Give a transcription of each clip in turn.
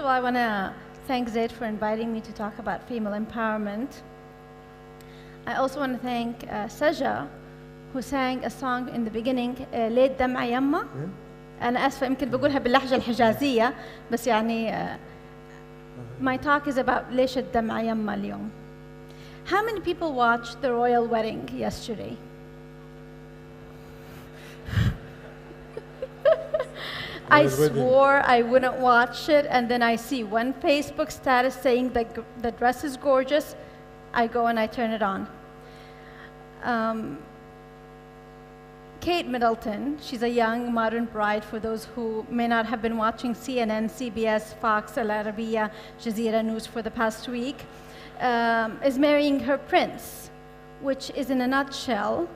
of all, I want to thank Zaid for inviting me to talk about female empowerment. I also want to thank Saja, who sang a song in the beginning, ليه الدمع يما. أنا آسفة يمكن بقولها باللهجة الحجازية، بس يعني my talk is about ليش الدمع يما اليوم. How many people watched the royal wedding yesterday? I swore I wouldn't watch it, and then I see one Facebook status saying that the dress is gorgeous. I go and I turn it on. Kate Middleton, she's a young modern bride for those who may not have been watching CNN, CBS, Fox, العربي, Jazeera News for the past week, is marrying her prince, which is in a nutshell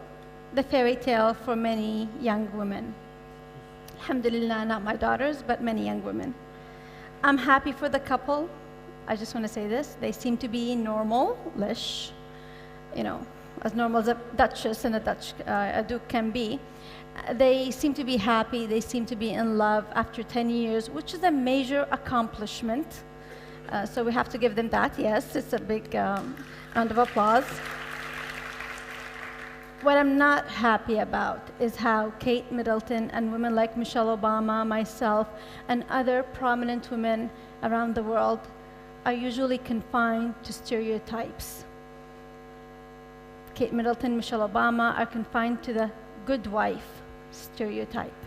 the fairy tale for many young women. Alhamdulillah, not my daughters, but many young women. I'm happy for the couple. I just want to say this. They seem to be normal-ish, you know, as normal as a duchess and a duke can be. They seem to be happy. They seem to be in love after 10 years, which is a major accomplishment. So we have to give them that. Yes, it's a big round of applause. What I'm not happy about is how Kate Middleton and women like Michelle Obama, myself, and other prominent women around the world are usually confined to stereotypes. Kate Middleton, Michelle Obama are confined to the good wife stereotype.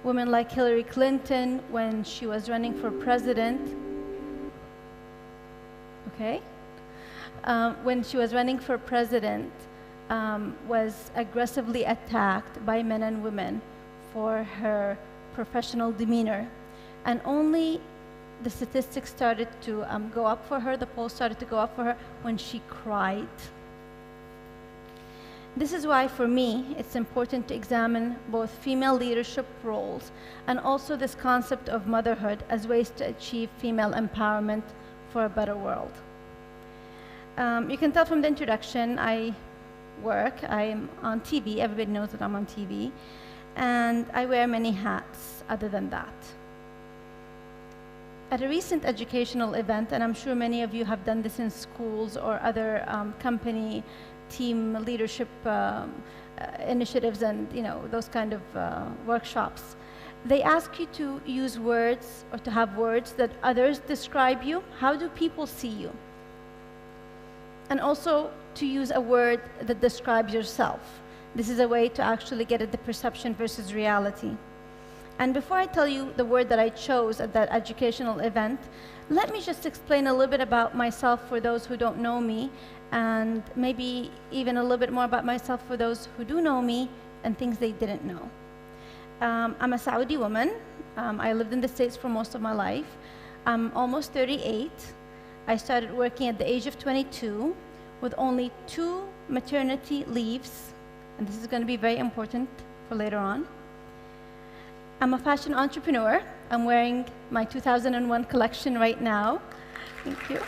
Women like Hillary Clinton, when she was running for president, when she was running for president, was aggressively attacked by men and women for her professional demeanor. And only the statistics started to go up for her, the polls started to go up for her when she cried. This is why, for me, it's important to examine both female leadership roles and also this concept of motherhood as ways to achieve female empowerment for a better world. You can tell from the introduction, I'm on TV. Everybody knows that I'm on TV. And I wear many hats other than that. At a recent educational event, and I'm sure many of you have done this in schools or other company team leadership initiatives and those kind of workshops, they ask you to use words or to have words that others describe you. How do people see you? And also to use a word that describes yourself. This is a way to actually get at the perception versus reality. And before I tell you the word that I chose at that educational event, let me just explain a little bit about myself for those who don't know me, and maybe even a little bit more about myself for those who do know me and things they didn't know. I'm a Saudi woman. I lived in the States for most of my life. I'm almost 38. I started working at the age of 22 with only 2 maternity leaves, and this is going to be very important for later on. I'm a fashion entrepreneur. I'm wearing my 2001 collection right now. Thank you.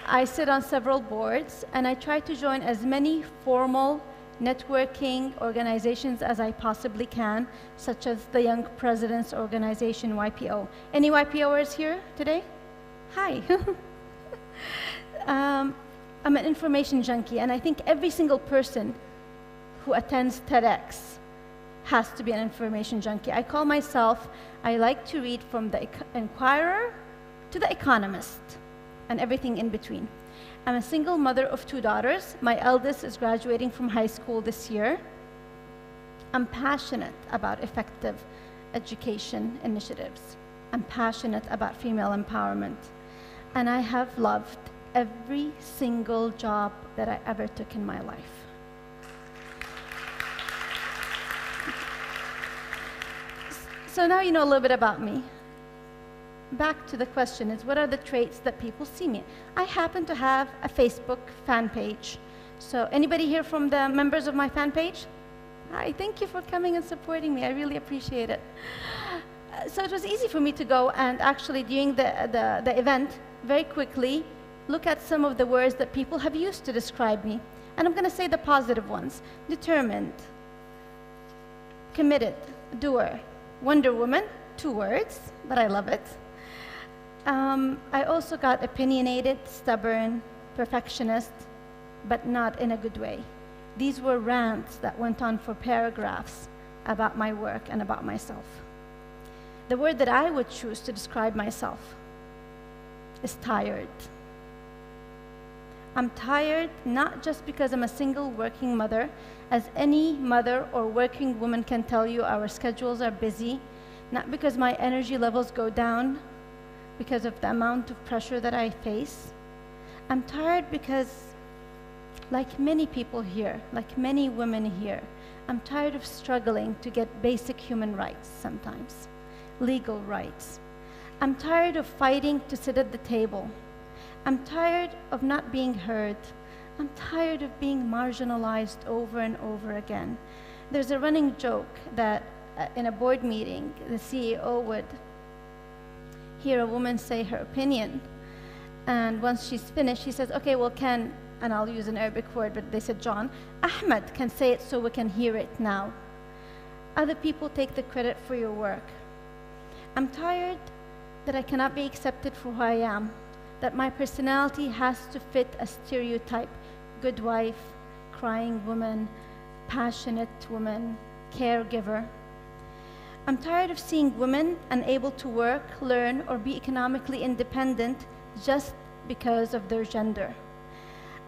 I sit on several boards, and I try to join as many formal networking organizations as I possibly can, such as the Young Presidents Organization, YPO. Any YPOers here today? Hi. I'm an information junkie, and I think every single person who attends TEDx has to be an information junkie. I call myself, I like to read from the Inquirer to the Economist and everything in between. I'm a single mother of 2 daughters. My eldest is graduating from high school this year. I'm passionate about effective education initiatives. I'm passionate about female empowerment. And I have loved every single job that I ever took in my life. So now you know a little bit about me. Back to the question is, what are the traits that people see me? I happen to have a Facebook fan page. So anybody here from the members of my fan page? Hi, thank you for coming and supporting me. I really appreciate it. So it was easy for me to go and actually during the event, very quickly, look at some of the words that people have used to describe me. And I'm going to say the positive ones. Determined, committed, doer, Wonder Woman, 2 words, but I love it. I also got opinionated, stubborn, perfectionist, but not in a good way. These were rants that went on for paragraphs about my work and about myself. The word that I would choose to describe myself is tired. I'm tired not just because I'm a single working mother. As any mother or working woman can tell you, our schedules are busy, not because my energy levels go down because of the amount of pressure that I face. I'm tired because, like many people here, like many women here, I'm tired of struggling to get basic human rights sometimes, legal rights. I'm tired of fighting to sit at the table. I'm tired of not being heard. I'm tired of being marginalized over and over again. There's a running joke that in a board meeting, the CEO would hear a woman say her opinion, and once she's finished, she says, okay, well, and I'll use an Arabic word, but they said, John, Ahmed can say it so we can hear it now. Other people take the credit for your work. I'm tired that I cannot be accepted for who I am, that my personality has to fit a stereotype: good wife, crying woman, passionate woman, caregiver. I'm tired of seeing women unable to work, learn, or be economically independent just because of their gender.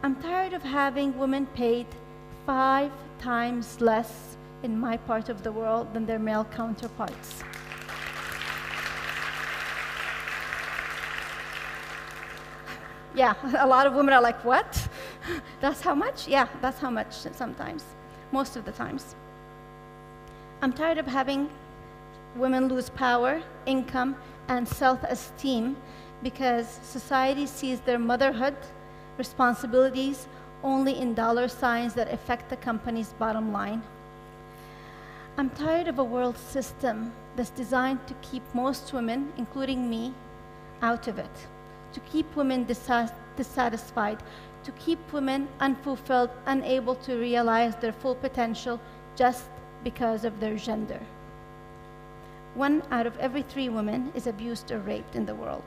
I'm tired of having women paid 5 times less in my part of the world than their male counterparts. Yeah, a lot of women are like, what? That's how much? Yeah, that's how much sometimes, most of the times. I'm tired of having women lose power, income, and self-esteem because society sees their motherhood responsibilities only in dollar signs that affect the company's bottom line. I'm tired of a world system that's designed to keep most women, including me, out of it, to keep women dissatisfied, to keep women unfulfilled, unable to realize their full potential just because of their gender. 1 out of every 3 women is abused or raped in the world.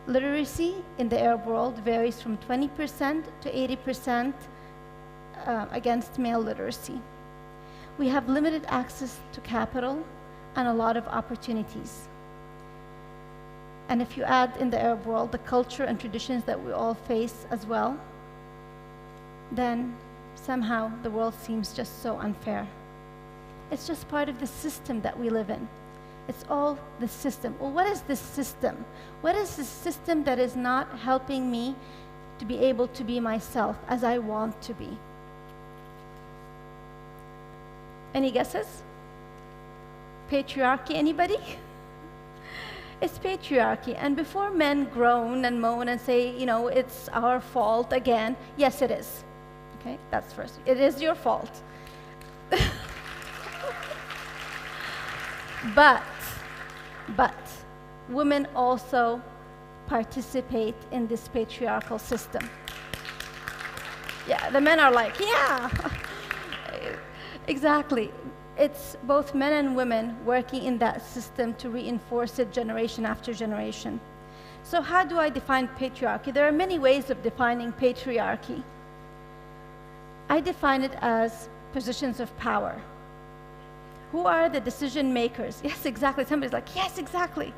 Literacy in the Arab world varies from 20% to 80% against male literacy. We have limited access to capital and a lot of opportunities. And if you add in the Arab world the culture and traditions that we all face as well, then somehow the world seems just so unfair. It's just part of the system that we live in. It's all the system. Well, what is this system? What is this system that is not helping me to be able to be myself as I want to be? Any guesses? Patriarchy, anybody? It's patriarchy. And before men groan and moan and say, you know, it's our fault again, yes, it is. Okay, that's first. It is your fault. But women also participate in this patriarchal system. Yeah, the men are like, yeah, exactly. It's both men and women working in that system to reinforce it generation after generation. So how do I define patriarchy? There are many ways of defining patriarchy. I define it as positions of power. Who are the decision makers? Yes, exactly. Somebody's like, yes, exactly.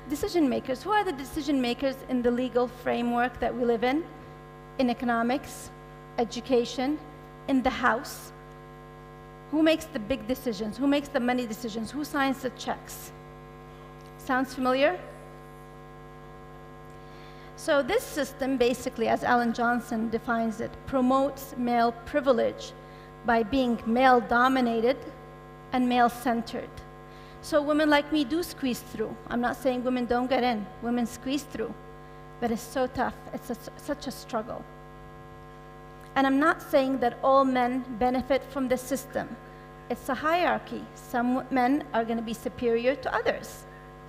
Decision makers. Who are the decision makers in the legal framework that we live in economics, education, in the house? Who makes the big decisions? Who makes the money decisions? Who signs the checks? Sounds familiar? So this system basically, as Alan Johnson defines it, promotes male privilege by being male-dominated and male-centered. So women like me do squeeze through. I'm not saying women don't get in. Women squeeze through. But it's so tough. It's such a struggle. And I'm not saying that all men benefit from the system. It's a hierarchy. Some men are going to be superior to others,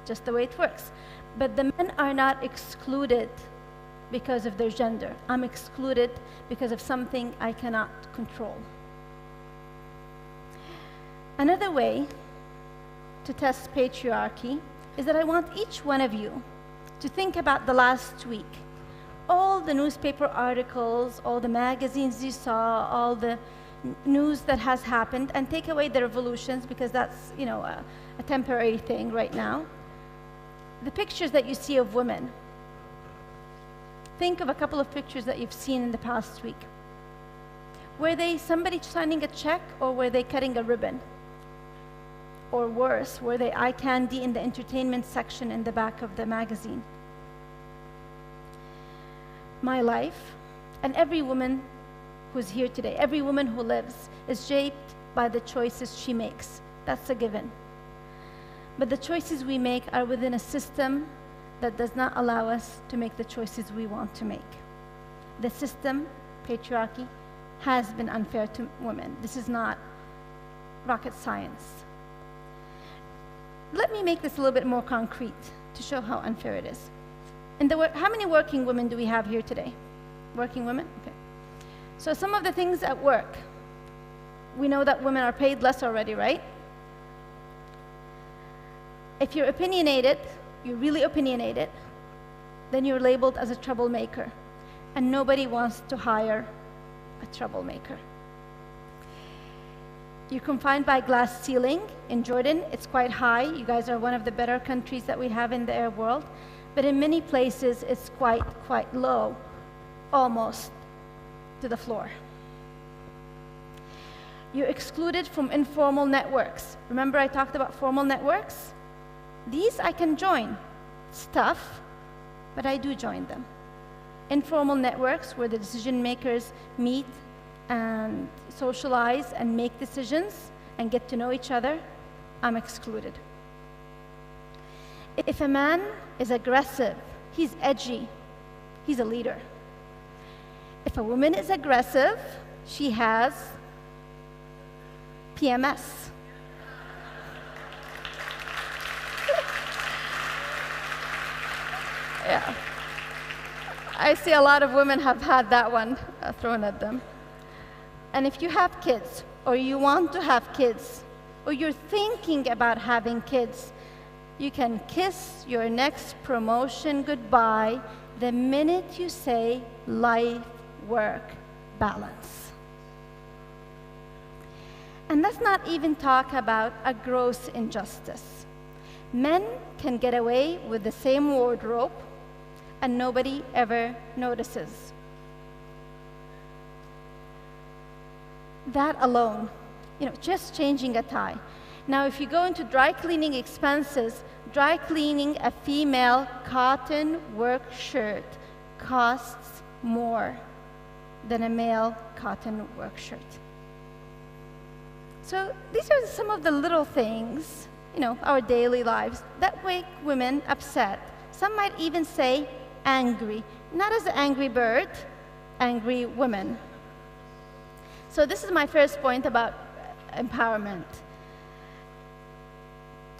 just the way it works. But the men are not excluded because of their gender. I'm excluded because of something I cannot control. Another way to test patriarchy is that I want each one of you to think about the last week. All the newspaper articles, all the magazines you saw, all the news that has happened, and take away the revolutions because that's, you know, a temporary thing right now. The pictures that you see of women. Think of a couple of pictures that you've seen in the past week. Were they somebody signing a check, or were they cutting a ribbon? Or worse, were they eye candy in the entertainment section in the back of the magazine? My life, and every woman who's here today, every woman who lives, is shaped by the choices she makes. That's a given. But the choices we make are within a system that does not allow us to make the choices we want to make. The system, patriarchy, has been unfair to women. This is not rocket science. Let me make this a little bit more concrete to show how unfair it is. How many working women do we have here today? Working women? Okay. So some of the things at work, we know that women are paid less already, right? If you're opinionated, you're really opinionated, then you're labeled as a troublemaker. And nobody wants to hire a troublemaker. You're confined by glass ceiling. In Jordan, it's quite high. You guys are one of the better countries that we have in the Arab world. But in many places, it's quite low, almost to the floor. You're excluded from informal networks. Remember I talked about formal networks? These I can join. It's tough, but I do join them. Informal networks where the decision makers meet and socialize and make decisions and get to know each other, I'm excluded. If a man is aggressive, he's edgy, he's a leader. If a woman is aggressive, she has PMS. Yeah. I see a lot of women have had that one thrown at them. And if you have kids, or you want to have kids, or you're thinking about having kids, you can kiss your next promotion goodbye the minute you say life-work balance. And let's not even talk about a gross injustice. Men can get away with the same wardrobe, and nobody ever notices. That alone, just changing a tie. Now, if you go into dry cleaning expenses, dry cleaning a female cotton work shirt costs more than a male cotton work shirt. So these are some of the little things, our daily lives, that make women upset. Some might even say angry, not as an angry bird, angry women. So this is my first point about empowerment.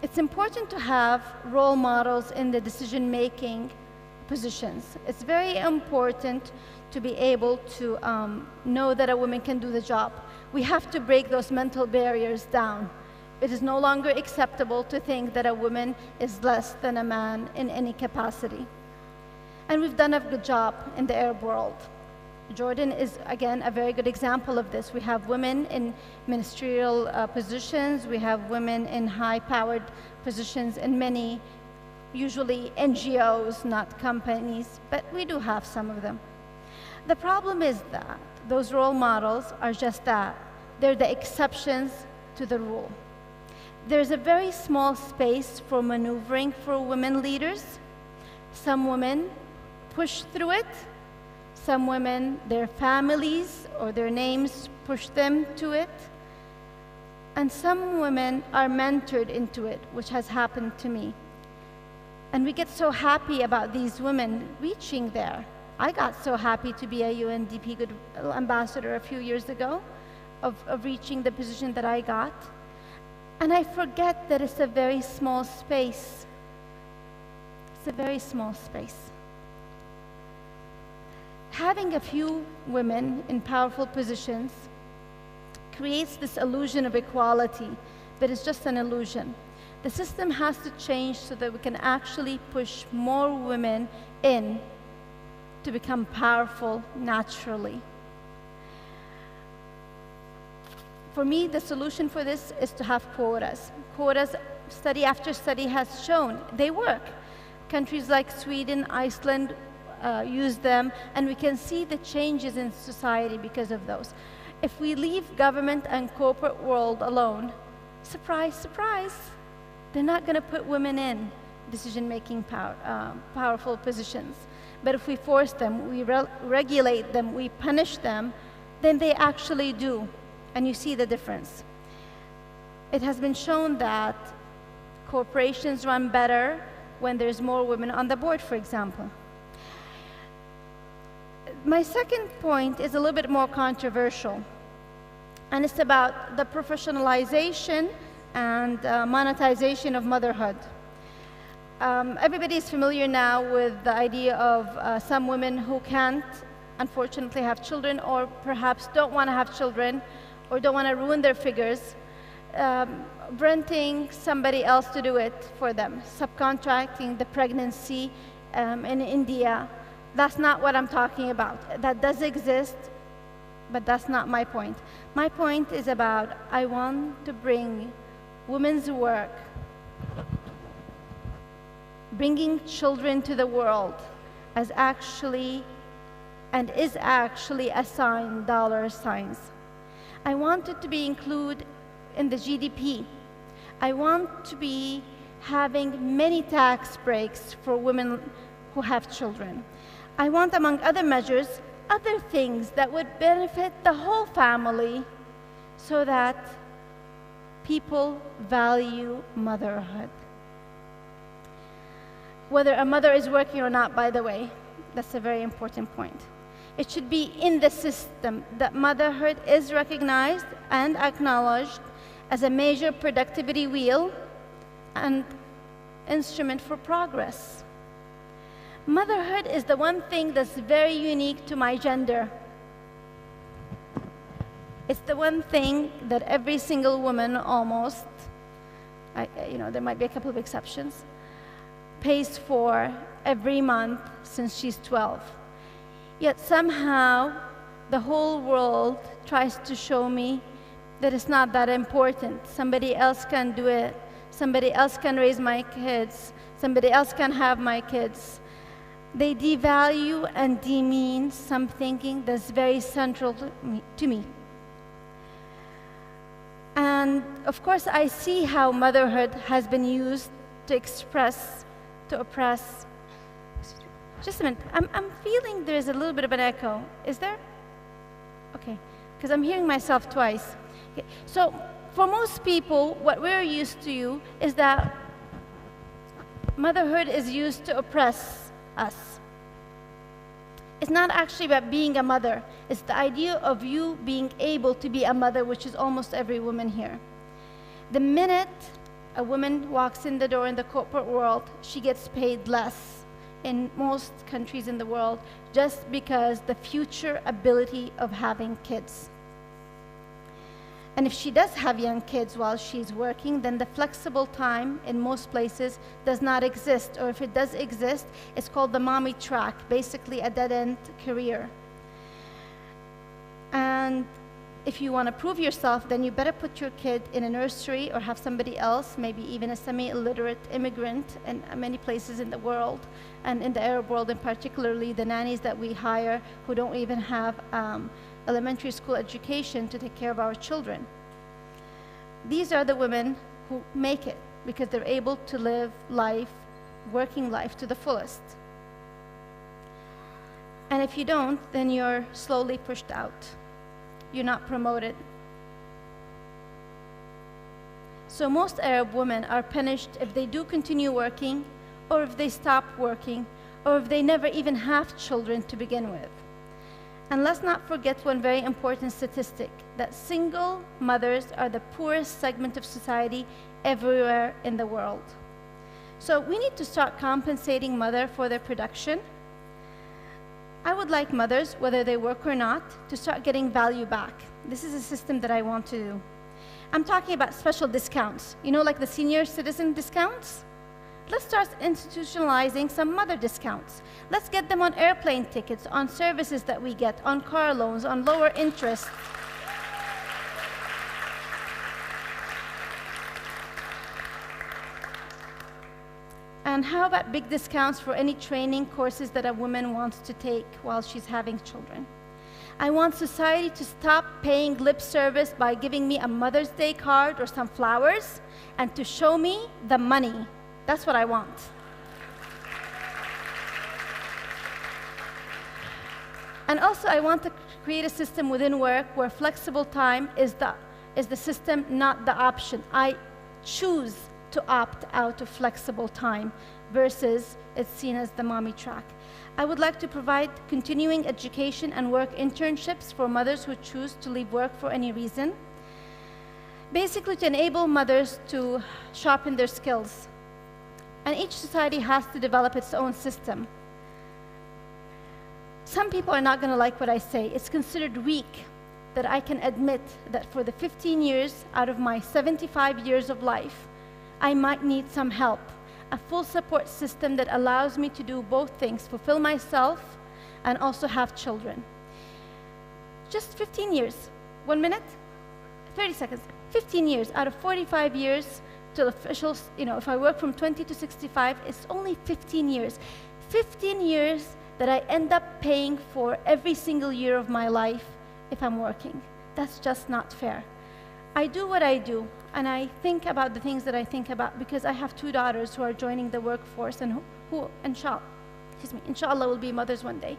It's important to have role models in the decision-making positions. It's very important to be able to know that a woman can do the job. We have to break those mental barriers down. It is no longer acceptable to think that a woman is less than a man in any capacity. And we've done a good job in the Arab world. Jordan is, again, a very good example of this. We have women in ministerial positions. We have women in high-powered positions in many, usually NGOs, not companies, but we do have some of them. The problem is that those role models are just that. They're the exceptions to the rule. There's a very small space for maneuvering for women leaders. Some women push through it. Some women, their families or their names push them to it. And some women are mentored into it, which has happened to me. And we get so happy about these women reaching there. I got so happy to be a UNDP Good Ambassador a few years ago, of reaching the position that I got. And I forget that it's a very small space. It's a very small space. Having a few women in powerful positions creates this illusion of equality, but it's just an illusion. The system has to change so that we can actually push more women in to become powerful naturally. For me, the solution for this is to have quotas. Quotas, study after study has shown, they work. Countries like Sweden, Iceland use them, and we can see the changes in society because of those. If we leave government and corporate world alone, surprise, surprise, they're not going to put women in decision-making powerful positions. But if we force them, we regulate them, we punish them, then they actually do. And you see the difference. It has been shown that corporations run better when there's more women on the board, for example. My second point is a little bit more controversial, and it's about the professionalization and monetization of motherhood. Everybody is familiar now with the idea of some women who can't, unfortunately, have children, or perhaps don't want to have children, or don't want to ruin their figures, renting somebody else to do it for them, subcontracting the pregnancy in India. That's not what I'm talking about. That does exist, but that's not my point. My point is about, I want to bring women's work, bringing children to the world, as actually, and is actually assigned dollar signs. I want it to be included in the GDP. I want to be having many tax breaks for women who have children. I want, among other measures, other things that would benefit the whole family so that people value motherhood. Whether a mother is working or not, by the way, that's a very important point. It should be in the system that motherhood is recognized and acknowledged as a major productivity wheel and instrument for progress. Motherhood is the one thing that's very unique to my gender. It's the one thing that every single woman almost, there might be a couple of exceptions, pays for every month since she's 12. Yet somehow the whole world tries to show me that it's not that important. Somebody else can do it. Somebody else can raise my kids. Somebody else can have my kids. They devalue and demean some thinking that's very central to me. And of course, I see how motherhood has been used to express, to oppress. Just a minute, I'm feeling there's a little bit of an echo. Is there? Okay, because I'm hearing myself twice. Okay. So for most people, what we're used to is that motherhood is used to oppress us. It's not actually about being a mother. It's the idea of you being able to be a mother, which is almost every woman here. The minute a woman walks in the door in the corporate world, she gets paid less in most countries in the world just because the future ability of having kids. And if she does have young kids while she's working, then the flexible time in most places does not exist. Or if it does exist, it's called the mommy track, basically a dead-end career. And if you want to prove yourself, then you better put your kid in a nursery or have somebody else, maybe even a semi-illiterate immigrant in many places in the world, and in the Arab world, and particularly the nannies that we hire who don't even have elementary school education to take care of our children. These are the women who make it because they're able to live life, working life to the fullest. And if you don't, then you're slowly pushed out. You're not promoted. So most Arab women are punished if they do continue working, or if they stop working, or if they never even have children to begin with. And let's not forget one very important statistic, that single mothers are the poorest segment of society everywhere in the world. So we need to start compensating mothers for their production. I would like mothers, whether they work or not, to start getting value back. This is a system that I want to do. I'm talking about special discounts. You know, like the senior citizen discounts? Let's start institutionalizing some mother discounts. Let's get them on airplane tickets, on services that we get, on car loans, on lower interest. And how about big discounts for any training courses that a woman wants to take while she's having children? I want society to stop paying lip service by giving me a Mother's Day card or some flowers and to show me the money. That's what I want. And also, I want to create a system within work where flexible time is the system, not the option. I choose to opt out of flexible time versus it's seen as the mommy track. I would like to provide continuing education and work internships for mothers who choose to leave work for any reason. Basically, to enable mothers to sharpen their skills. And each society has to develop its own system. Some people are not going to like what I say. It's considered weak that I can admit that for the 15 years out of my 75 years of life, I might need some help. A full support system that allows me to do both things, fulfill myself and also have children. Just 15 years. 1 minute? 30 seconds. 15 years out of 45 years till officials, you know, if I work from 20 to 65, it's only 15 years. 15 years that I end up paying for every single year of my life if I'm working. That's just not fair. I do what I do, and I think about the things that I think about because I have 2 daughters who are joining the workforce and who inshallah will be mothers one day.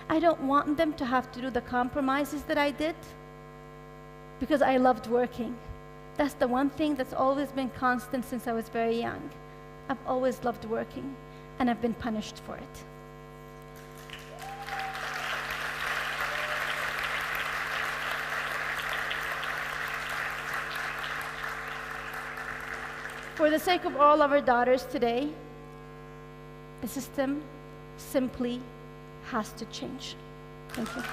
I don't want them to have to do the compromises that I did because I loved working. That's the one thing that's always been constant since I was very young. I've always loved working, and I've been punished for it. For the sake of all of our daughters today, the system simply has to change. Thank you.